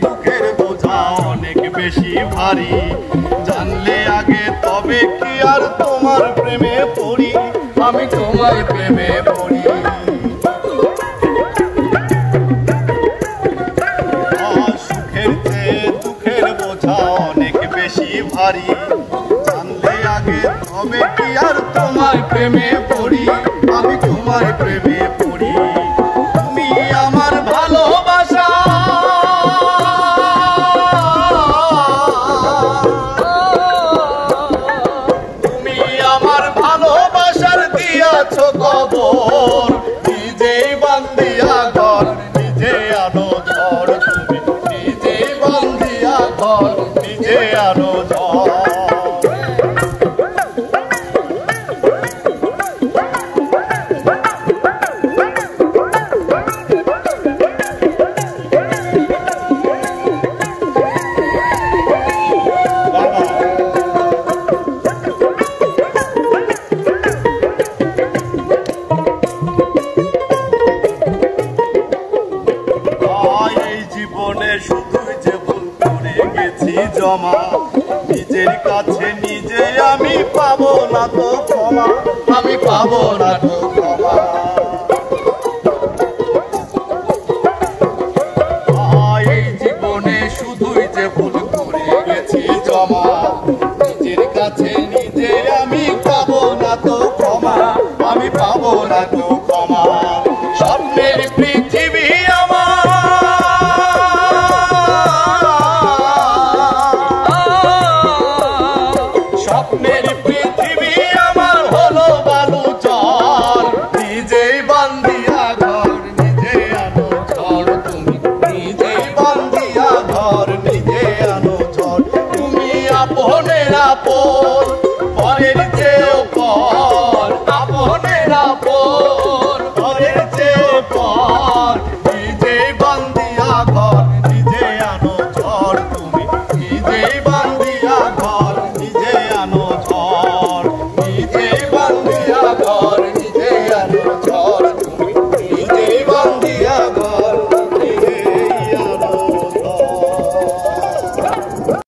দুঃখের বোঝা অনেক বেশি ভারী, জানলে আগে তবে কি আর তোমার প্রেমে পড়ি, আমি তোমার প্রেমে পড়ি। সুখের চেয়ে দুঃখের বোঝা অনেক বেশি ভারী, জানলে আগে তবে কি আর তোমার প্রেমে পড়ি, আমি তোমার প্রেমে পড়ি। তুমি আমার ভালোবাসা, খবর নিজেই বান্ধিয়া ঘর নিজে আনো ঝড়, তুমি নিজেই বান্ধিয়া ঘর নিজে আনো ঝড়। শুধুই যে ভুল করে গেছি জমা, নিজের কাছে নিজে আমি পাবো না তো ক্ষমা, আমি পাবো না তো ক্ষমা। এই জীবনে শুধুই যে ভুল করে গেছি জমা, নিজের কাছে নিজে আমি পাবো না তো ক্ষমা, আমি পাবো না তো ক্ষমা। স্বপ্নের পৃথিবী স্বপ্নের পৃথিবী আমার হলো বালু চর, নিজেই বান্ধিয়া ঘর নিজে আনো ঝড়, তুমি নিজেই বান্ধিয়া ঘর নিজে আনো ঝড়। তুমি আপনের আপন।